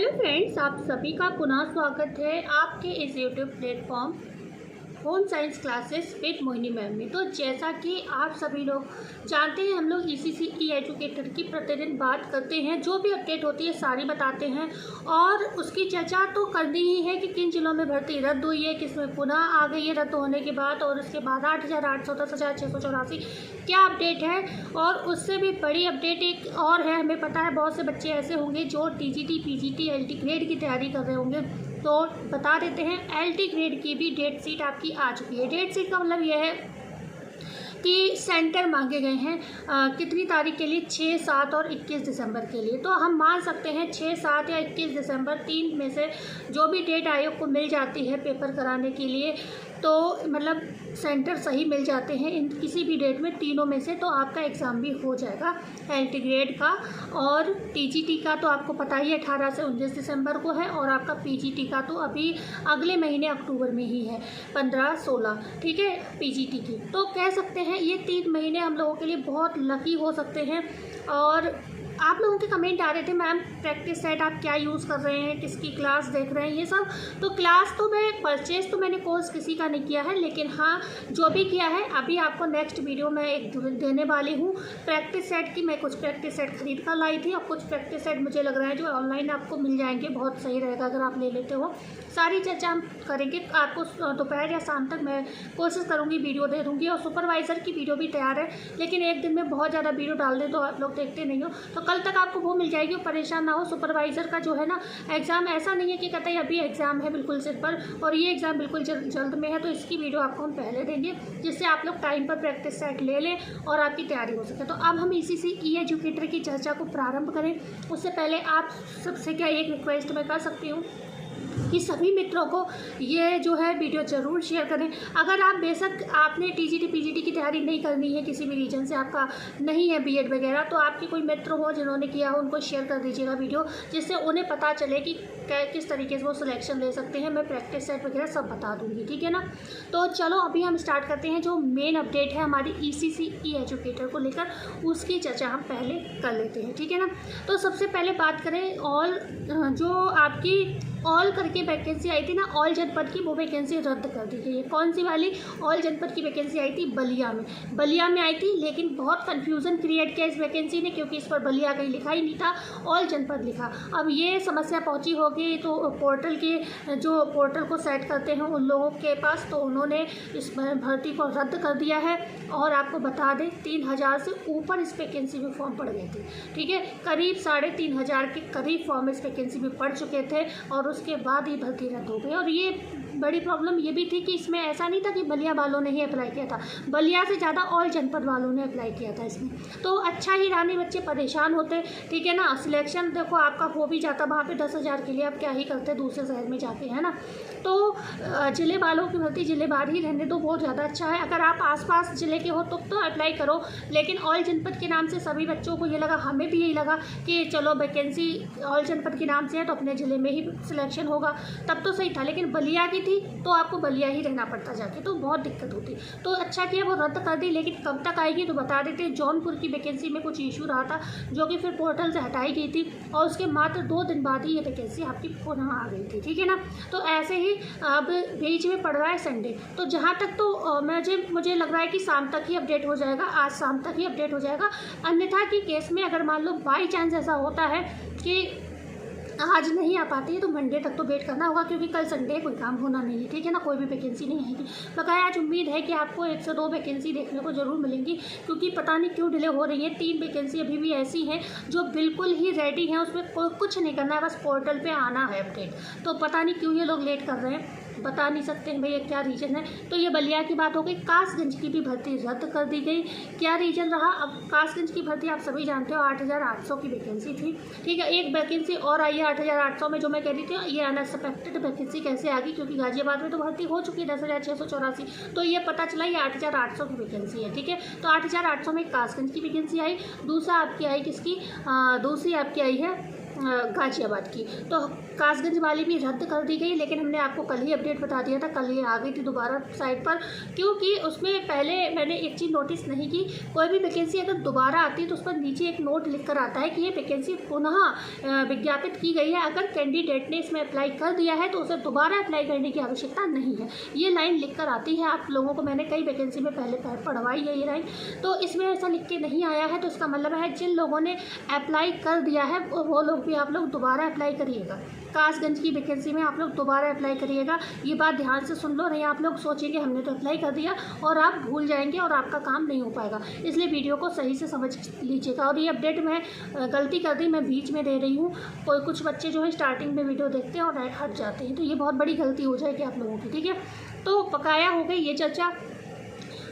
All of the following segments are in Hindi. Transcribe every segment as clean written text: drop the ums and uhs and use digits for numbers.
हेलो फ्रेंड्स, आप सभी का पुनः स्वागत है आपके इस YouTube platform home science classes with Mohini ma'am में। तो जैसा कि आप सभी लोग जानते हैं, हम लोग ईसीसी ई एजुकेटर की प्रतिदिन बात करते हैं। जो भी अपडेट होती है सारी बताते हैं और उसकी चर्चा तो करनी ही है कि किन जिलों में भर्ती रद्द हुई है, किसमें पुनः आ गई है रद्द होने के बाद, और उसके बाद 8,800 10,684 क्या अपडेट है। और उससे भी बड़ी अपडेट एक और है, हमें पता है बहुत से बच्चे ऐसे होंगे जो टीजीटी पीजीटी एलटी ग्रेड की तैयारी कर रहे होंगे। तो बता देते हैं, एलटी ग्रेड की भी डेट शीट आपकी आ चुकी है। डेट शीट का मतलब यह है कि सेंटर मांगे गए हैं कितनी तारीख के लिए, 6, 7 और 21 दिसंबर के लिए। तो हम मान सकते हैं 6, 7 या 21 दिसंबर, तीन में से जो भी डेट आयोग को मिल जाती है पेपर कराने के लिए, तो मतलब सेंटर सही मिल जाते हैं इन किसी भी डेट में, तीनों में से, तो आपका एग्ज़ाम भी हो जाएगा एलटी ग्रेड का। और टीजीटी का तो आपको पता ही है 18 से 19 दिसंबर को है, और आपका पीजीटी का तो अभी अगले महीने अक्टूबर में ही है, 15-16, ठीक है, पीजीटी की। तो कह सकते हैं ये 3 महीने हम लोगों के लिए बहुत लकी हो सकते हैं। और आप लोगों के कमेंट आ रहे थे, मैम प्रैक्टिस सेट आप क्या यूज़ कर रहे हैं, किसकी क्लास देख रहे हैं, ये सब। तो क्लास तो मैं परचेज़ तो मैंने कोर्स किसी का नहीं किया है, लेकिन हाँ जो भी किया है अभी आपको नेक्स्ट वीडियो में एक देने वाली हूँ प्रैक्टिस सेट की। मैं कुछ प्रैक्टिस सेट खरीद कर लाई थी और कुछ प्रैक्टिस सेट मुझे लग रहा है जो ऑनलाइन आपको मिल जाएंगे, बहुत सही रहेगा अगर आप ले लेते हो। सारी चर्चा हम करेंगे, आपको दोपहर या शाम तक मैं कोशिश करूँगी वीडियो दे दूँगी। और सुपरवाइज़र की वीडियो भी तैयार है, लेकिन एक दिन में बहुत ज़्यादा वीडियो डाल दें तो आप लोग देखते नहीं हो, तो कल तक आपको वो मिल जाएगी। परेशान ना हो, सुपरवाइज़र का जो है ना एग्ज़ाम ऐसा नहीं है कि कहते हैं अभी एग्ज़ाम है बिल्कुल सिर पर और ये एग्ज़ाम बिल्कुल जल्द में है, तो इसकी वीडियो आपको हम पहले देंगे जिससे आप लोग टाइम पर प्रैक्टिस सेट ले लें और आपकी तैयारी हो सके। तो अब हम ईसीसी ई एजुकेटर की चर्चा को प्रारंभ करें उससे पहले आप सबसे क्या एक रिक्वेस्ट मैं कर सकती हूँ कि सभी मित्रों को ये जो है वीडियो ज़रूर शेयर करें। अगर आप बेशक आपने टीजीटी पीजीटी की तैयारी नहीं करनी है, किसी भी रीजन से आपका नहीं है बीएड वगैरह, तो आपके कोई मित्र हो जिन्होंने किया हो उनको शेयर कर दीजिएगा वीडियो, जिससे उन्हें पता चले कि किस तरीके से वो सिलेक्शन ले सकते हैं। मैं प्रैक्टिस सेट वगैरह सब बता दूँगी, ठीक है ना। तो चलो अभी हम स्टार्ट करते हैं। जो मेन अपडेट है हमारी ईसीसी ई एजुकेटर को लेकर, उसकी चर्चा हम पहले कर लेते हैं, ठीक है ना। तो सबसे पहले बात करें ऑल, जो आपकी ऑल करके वैकेंसी आई थी ना ऑल जनपद की, वो वैकेंसी रद्द कर दी गई है। कौन सी वाली? ऑल जनपद की वैकेंसी आई थी बलिया में आई थी, लेकिन बहुत कन्फ्यूज़न क्रिएट किया इस वैकेंसी ने, क्योंकि इस पर बलिया कहीं लिखा ही नहीं था, ऑल जनपद लिखा। अब ये समस्या पहुंची होगी तो पोर्टल के जो पोर्टल को सेट करते हैं उन लोगों के पास, तो उन्होंने इस भर्ती को रद्द कर दिया है। और आपको बता दें 3,000 से ऊपर इस वैकेंसी में फॉर्म पड़ गए थे, ठीक है, करीब 3,500 के करीब फॉर्म इस वैकेंसी में पड़ चुके थे, और उसके बाद ही भर्ती रद्द हो गई। और ये बड़ी प्रॉब्लम ये भी थी कि इसमें ऐसा नहीं था कि बलिया वालों ने ही अप्लाई किया था, बलिया से ज़्यादा ऑल जनपद वालों ने अप्लाई किया था इसमें। तो अच्छा ही रानी बच्चे परेशान होते, ठीक है ना। सिलेक्शन देखो आपका हो भी जाता वहाँ पे 10,000 के लिए, आप क्या ही करते दूसरे शहर में जाके, है ना। तो ज़िले वालों की भर्ती ज़िले बाहर ही रहने दो, बहुत ज़्यादा अच्छा है। अगर आप आसपास ज़िले के हो तो अप्लाई करो, लेकिन ऑल जनपद के नाम से सभी बच्चों को ये लगा, हमें भी यही लगा कि चलो वैकेंसी ऑल जनपद के नाम से है तो अपने ज़िले में ही सिलेक्शन होगा, तब तो सही था। लेकिन बलिया की थी तो आपको बलिया ही रहना पड़ता जाके, तो बहुत दिक्कत होती। तो अच्छा किया वो रद्द कर दी, लेकिन कब तक आएगी तो बता देते हैं। जौनपुर की वैकेंसी में कुछ इशू रहा था जो कि फिर पोर्टल से हटाई गई थी, और उसके मात्र 2 दिन बाद ही ये वैकेंसी आपकी पुनः आ गई थी, ठीक है ना। तो ऐसे ही अब बीच में पड़ रहा है संडे, तो जहाँ तक तो मुझे लग रहा है कि शाम तक ही अपडेट हो जाएगा, आज शाम तक ही अपडेट हो जाएगा। अन्यथा की केस में अगर मान लो बाई चांस ऐसा होता है कि आज नहीं आ पाती है तो मंडे तक तो वेट करना होगा, क्योंकि कल संडे कोई काम होना नहीं है, ठीक है ना, कोई भी वैकेंसी नहीं आएगी। बकाया आज उम्मीद है कि आपको 1 से 2 वैकेंसी देखने को ज़रूर मिलेंगी, क्योंकि पता नहीं क्यों डिले हो रही है। 3 वैकेंसी अभी भी ऐसी हैं जो बिल्कुल ही रेडी हैं, उसमें कोई कुछ नहीं करना है, बस पोर्टल पर आना है अपडेट। तो पता नहीं क्यों ये लोग लेट कर रहे हैं, बता नहीं सकते हैं भैया क्या रीज़न है। तो ये बलिया की बात हो गई। कासगंज की भी भर्ती रद्द कर दी गई, क्या रीज़न रहा? अब कासगंज की भर्ती आप सभी जानते हो 8,800 की वैकेंसी थी, ठीक है। एक वैकेंसी और आई है 8,800 में, जो मैं कह रही थी ये अनएक्सपेक्टेड वैकेंसी कैसे आ गई, क्योंकि गाजियाबाद में तो भर्ती हो चुकी है 10,684, तो ये पता चला ये 8,800 की वैकेंसी है, ठीक है। तो 8,800 में कासगंज की वैकेंसी आई। दूसरी आपकी आई है गाजियाबाद की। तो कासगंज वाली भी रद्द कर दी गई, लेकिन हमने आपको कल ही अपडेट बता दिया था, कल ये आ गई थी दोबारा साइट पर, क्योंकि उसमें पहले मैंने एक चीज़ नोटिस नहीं की, कोई भी वैकेंसी अगर दोबारा आती है तो उस पर नीचे एक नोट लिख कर आता है कि ये वैकेंसी पुनः विज्ञापित की गई है। अगर कैंडिडेट ने इसमें अप्लाई कर दिया है तो उसे दोबारा अप्लाई करने की आवश्यकता नहीं है, ये लाइन लिख कर आती है। आप लोगों को मैंने कई वैकेंसी में पहले पढ़वाई है ये लाइन, तो इसमें ऐसा लिख के नहीं आया है। तो इसका मतलब है जिन लोगों ने अप्लाई कर दिया है वो लोग भी आप लोग दोबारा अप्लाई करिएगा। कासगंज की वैकेंसी में आप लोग दोबारा अप्लाई करिएगा, ये बात ध्यान से सुन लो, नहीं आप लोग सोचेंगे हमने तो अप्लाई कर दिया और आप भूल जाएंगे और आपका काम नहीं हो पाएगा। इसलिए वीडियो को सही से समझ लीजिएगा। और ये अपडेट मैं गलती कर दी, मैं बीच में दे रही हूँ, कुछ बच्चे जो है स्टार्टिंग में वीडियो देखते हैं और हट जाते हैं, तो ये बहुत बड़ी गलती हो जाएगी आप लोगों की, ठीक है। तो बकाया हो गई ये चर्चा।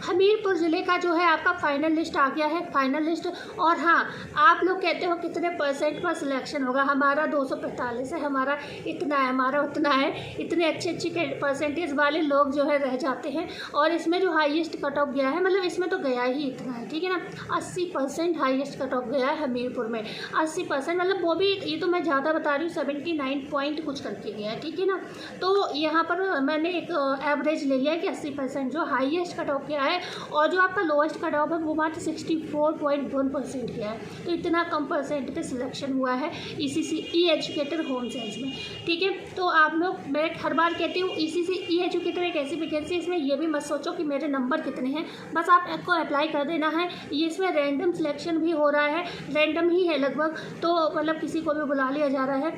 हमीरपुर ज़िले का जो है आपका फाइनल लिस्ट आ गया है, फाइनल लिस्ट। और हाँ, आप लोग कहते हो कितने परसेंट पर सिलेक्शन होगा, हमारा 245 है, हमारा इतना है, हमारा उतना है। इतने अच्छे परसेंटेज वाले लोग जो है रह जाते हैं। और इसमें जो हाईएस्ट कट ऑफ गया है, मतलब इसमें तो गया ही इतना है, ठीक है ना, 80% हाईएस्ट कट ऑफ गया है हमीरपुर में। 80% मतलब वो भी, ये तो मैं ज़्यादा बता रही हूँ, 79 पॉइंट कुछ करके गया है, ठीक है ना। तो यहाँ पर मैंने एक एवरेज ले लिया है कि 80% जो हाईएस्ट कट ऑफ गया है, और जो आपका लोएस्ट कट ऑफ है वो मात्र 64.1% गया है। तो इतना कम परसेंट पे सिलेक्शन हुआ है ECC ई एजुकेटर होम साइंस में, ठीक है। तो आप लोग, मैं हर बार कहती हूँ ECC ई एजुकेटर एक ऐसी वैकेंसी, इसमें ये भी मत सोचो कि मेरे नंबर कितने हैं, बस आपको अप्लाई कर देना है। ये इसमें रैंडम सिलेक्शन भी हो रहा है, रैंडम ही है लगभग, तो मतलब किसी को भी बुला लिया जा रहा है।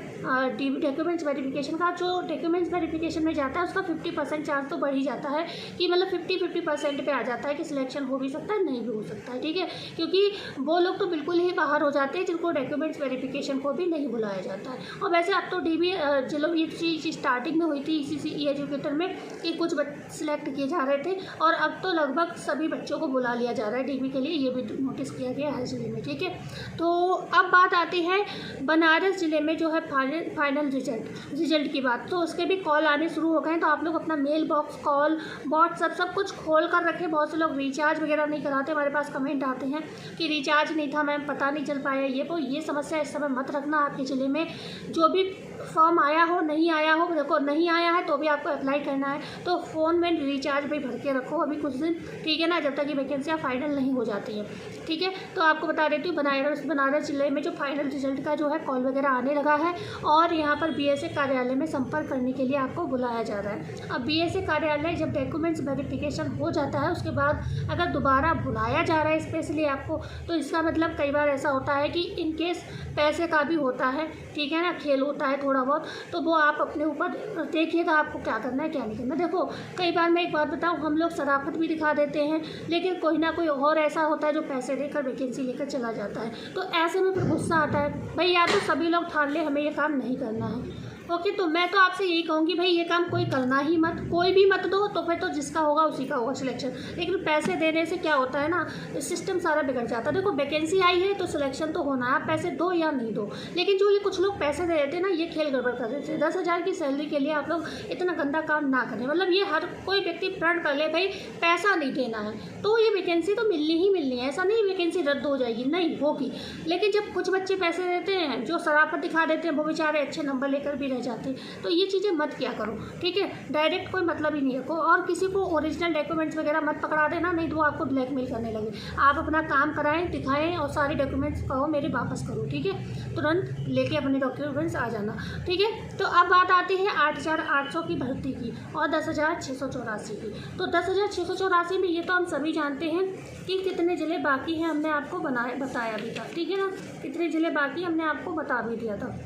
डॉक्यूमेंट्स वेरिफिकेशन का, जो डॉक्यूमेंट्स वेरिफिकेशन में जाता है उसका 50% चांस तो बढ़ ही जाता है कि मतलब 50% पे आ जाता है कि सिलेक्शन हो भी सकता है, नहीं भी हो सकता है, ठीक है। क्योंकि वो लोग तो बिल्कुल ही बाहर हो जाते हैं जिनको डॉक्यूमेंट्स वेरिफिकेशन को भी नहीं बुलाया जाता है। और वैसे अब तो DB चलो ये चीज़ स्टार्टिंग में हुई थी ECC ई एजुकेटर में कि कुछ बच्चे सिलेक्ट किए जा रहे थे, और अब तो लगभग सभी बच्चों को बुला लिया जा रहा है DB के लिए, ये भी नोटिस किया गया है ज़िले में, ठीक है। तो अब बात आती है बनारस ज़िले में जो है फाइनल रिजल्ट की बात। तो उसके भी कॉल आने शुरू हो गए हैं, तो आप लोग अपना मेल बॉक्स, कॉल, व्हाट्सएप सब कुछ खोल कर रखें। बहुत से लोग रिचार्ज वगैरह नहीं कराते, हमारे पास कमेंट आते हैं कि रिचार्ज नहीं था मैम, पता नहीं चल पाया, ये समस्या इस समय मत रखना आपके ज़िले में। जो भी फॉर्म आया हो, नहीं आया हो, देखो नहीं आया है तो भी आपको अप्लाई करना है, तो फ़ोन में रिचार्ज भी भर के रखो अभी कुछ दिन, ठीक है ना, जब तक ये वैकेंसियाँ फाइनल नहीं हो जाती हैं, ठीक है। तो आपको बता देती हूँ बनारस ज़िले में जो फाइनल रिजल्ट का जो है कॉल वगैरह आने लगा है, और यहाँ पर BSA कार्यालय में संपर्क करने के लिए आपको बुलाया जा रहा है। अब BSA कार्यालय जब डॉक्यूमेंट्स वेरिफिकेशन हो जाता है उसके बाद अगर दोबारा बुलाया जा रहा है स्पेशली आपको, तो इसका मतलब कई बार ऐसा होता है कि इन केस पैसे का भी होता है, ठीक है ना, खेल होता है थोड़ा बहुत, तो वो आप अपने ऊपर देखिएगा आपको क्या करना है क्या नहीं करना। देखो कई बार मैं एक बात बताऊँ, हम लोग शराफत भी दिखा देते हैं, लेकिन कोई ना कोई और ऐसा होता है जो पैसे देकर वैकेंसी लेकर चला जाता है, तो ऐसे में फिर गुस्सा आता है। भाई या तो सभी लोग ठान ले हमें ये काम नहीं करना है, ओके। तो मैं तो आपसे यही कहूँगी भाई ये काम कोई करना ही मत, कोई भी मत दो, तो फिर तो जिसका होगा उसी का होगा सिलेक्शन। लेकिन पैसे देने से क्या होता है ना, सिस्टम सारा बिगड़ जाता है। देखो वैकेंसी आई है तो सिलेक्शन तो होना है, आप पैसे दो या नहीं दो, लेकिन जो ये कुछ लोग पैसे दे देते हैं ना, ये खेल गड़बड़ कर देते हैं। 10,000 की सैलरी के लिए आप लोग इतना गंदा काम ना करें। मतलब ये हर कोई व्यक्ति प्रण कर ले भाई पैसा नहीं देना है तो ये वैकेंसी तो मिलनी ही मिलनी है, ऐसा नहीं वैकेंसी रद्द हो जाएगी, नहीं होगी। लेकिन जब कुछ बच्चे पैसे देते हैं, जो शराफत दिखा देते हैं, वो बेचारे अच्छे नंबर लेकर भी रह जाते हैं, तो ये चीज़ें मत किया करो, ठीक है। डायरेक्ट कोई मतलब ही नहीं रखो, और किसी को ओरिजिनल डॉक्यूमेंट्स वगैरह मत पकड़ा देना, नहीं तो वो आपको ब्लैकमेल करने लगे। आप अपना काम कराएं, दिखाएं, और सारे डॉक्यूमेंट्स कहो मेरे वापस करो, ठीक है, तुरंत लेके अपने डॉक्यूमेंट्स आ जाना, ठीक है। तो अब बात आती है 8,800 की भर्ती की और 10,684 की। तो 10,684 में ये तो हम सभी जानते हैं कि कितने ज़िले बाकी हैं, हमने आपको बताया भी था, ठीक है ना, कितने ज़िले बाकी हमने आपको बता भी दिया था।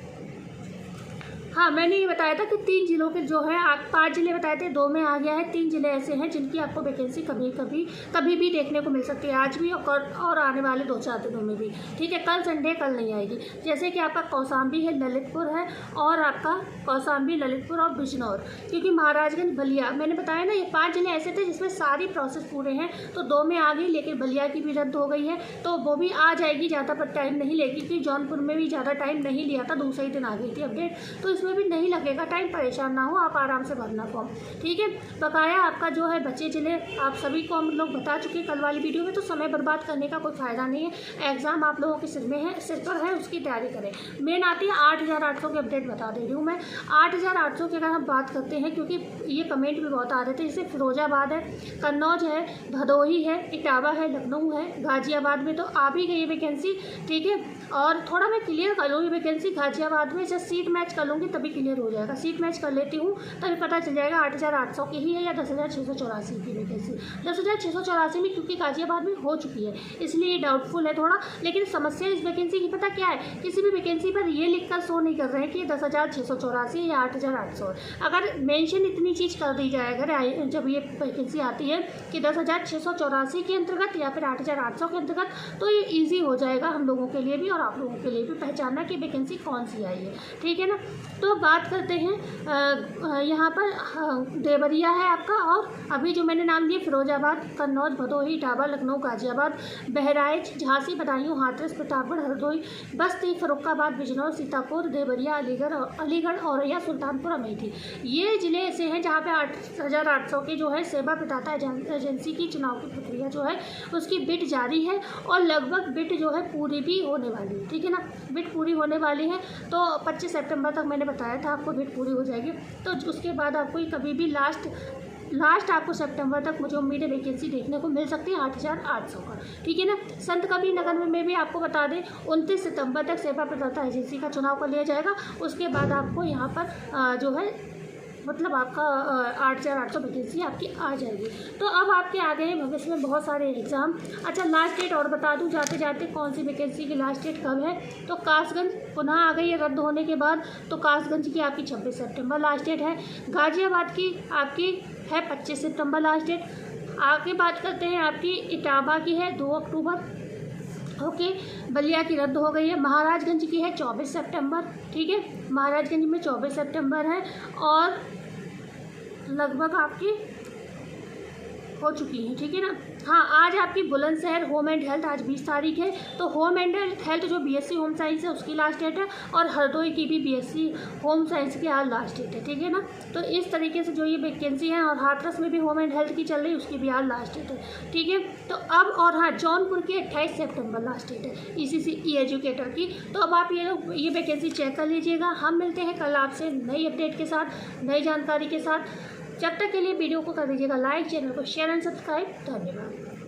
हाँ, मैंने ये बताया था कि 3 जिलों के जो है 5 ज़िले बताए थे, 2 में आ गया है, 3 ज़िले ऐसे हैं जिनकी आपको वैकेंसी कभी भी देखने को मिल सकती है, आज भी और आने वाले 2-4 दिनों में भी, ठीक है। कल संडे कल नहीं आएगी, जैसे कि आपका कौशाम्बी है, ललितपुर है, और आपका कौशाम्बी, ललितपुर और बिजनौर, क्योंकि महाराजगंज, बलिया, मैंने बताया ना ये 5 ज़िले ऐसे थे जिसमें सारी प्रोसेस पूरे हैं, तो 2 में आ गई, लेकिन बलिया की भी रद्द हो गई है, तो वो भी आ जाएगी, ज़्यादा पर टाइम नहीं लेगी, क्योंकि जौनपुर में भी ज़्यादा टाइम नहीं लिया था, दूसरे ही दिन आ गई थी अपडेट। तो इसमें उसमें भी नहीं लगेगा टाइम, परेशान ना हो, आप आराम से भरना फॉर्म, ठीक है। बकाया आपका जो है बचे जिले आप सभी को हम लोग बता चुके कल वाली वीडियो में, तो समय बर्बाद करने का कोई फ़ायदा नहीं है। एग्ज़ाम आप लोगों के सिर में है, सिर पर है, उसकी तैयारी करें। मेन आती है 8800 की अपडेट बता दे रही हूँ मैं। 8800 की अगर हम बात करते हैं, क्योंकि ये कमेंट भी बहुत आ रहे थे, जैसे फिरोजाबाद है, कन्नौज है, भदोही है, इटावा है, लखनऊ है, गाजियाबाद में तो आ भी गई है वैकेंसी, ठीक है। और थोड़ा मैं क्लियर कर लूँगी वैकेंसी गाजियाबाद में, जब सीट मैच कर लूँगी तभी क्लियर हो जाएगा। सीट मैच कर लेती हूँ तभी पता चल जाएगा 8800 की ही है या 10,684 की वैकेंसी। 10,684 में क्योंकि गाजियाबाद में हो चुकी है, इसलिए डाउटफुल है थोड़ा। लेकिन समस्या इस वैकेंसी की पता क्या है, किसी भी वैकेंसी पर ये लिखकर शो नहीं कर रहे हैं कि 10,684 या 8,800। अगर मेंशन इतनी चीज़ कर दी जाए, अगर जब ये वैकेंसी आती है कि 10,684 के अंतर्गत या फिर 8,800 के अंतर्गत, तो ये ईजी हो जाएगा हम लोगों के लिए भी और आप लोगों के लिए भी पहचानना कि वैकेंसी कौन सी आई है, ठीक है ना। तो बात करते हैं यहाँ पर देवरिया है आपका, और अभी जो मैंने नाम लिए फिरोजाबाद, कन्नौज, भदोही, इटावा, लखनऊ, गाजियाबाद, बहराइच, झांसी, बदायूं, हाथरस, प्रतापगढ़, हरदोई, बस्ती, फर्रुखाबाद, बिजनौर, सीतापुर, देवरिया, अलीगढ़, औरैया, सुल्तानपुर, अमेठी, ये ज़िले ऐसे हैं जहाँ पे 8,800 की जो है सेवा प्रदाता एजेंसी की चुनाव की प्रक्रिया जो है उसकी बिड जारी है, और लगभग बिड जो है पूरी भी होने वाली है, ठीक है ना। बिड पूरी होने वाली है, तो 25 सितंबर तक मैंने बताया था आपको बिड पूरी हो जाएगी। तो उसके बाद आपको कभी भी लास्ट आपको सितंबर तक मुझे उम्मीद है वैकेंसी देखने को मिल सकती है 8,800 का, ठीक है ना। संत कबीर नगर में भी आपको बता दें 29 सितंबर तक सेवा प्रदाता एजेंसी का चुनाव कर लिया जाएगा। उसके बाद आपको यहाँ पर जो है मतलब आपका 8,800 वैकेंसी आपकी आ जाएगी। तो अब आपके आ गए हैं भविष्य में बहुत सारे एग्ज़ाम। अच्छा, लास्ट डेट और बता दूं जाते जाते कौन सी वैकेंसी की लास्ट डेट कब है। तो कासगंज पुनः आ गई है रद्द होने के बाद, तो कासगंज की आपकी 26 सितंबर लास्ट डेट है। गाजियाबाद की आपकी है 25 सितंबर लास्ट डेट। आगे बात करते हैं आपकी इटावा की है 2 अक्टूबर, ओके। बलिया की रद्द हो गई है। महाराजगंज की है 24 सितंबर, ठीक है। महाराजगंज में 24 सितंबर है, और लगभग आपकी हो चुकी है, ठीक है ना। हाँ, आज आपकी बुलंदशहर होम एंड हेल्थ आज 20 तारीख है, तो होम एंड हेल्थ जो बीएससी होम साइंस है उसकी लास्ट डेट है, और हरदोई की भी बीएससी होम साइंस की आज लास्ट डेट है, ठीक है ना। तो इस तरीके से जो ये वैकेंसी है, और हाथरस में भी होम एंड हेल्थ की चल रही है, उसकी भी आज लास्ट डेट है, ठीक है। तो अब और हाँ, जौनपुर की 28 सितंबर लास्ट डेट है ECC एजुकेटर की। तो अब आप ये वैकेंसी चेक कर लीजिएगा। हम मिलते हैं कल आपसे नई अपडेट के साथ, नई जानकारी के साथ। जब तक के लिए वीडियो को कर दीजिएगा लाइक, चैनल को शेयर एंड सब्सक्राइब। धन्यवाद।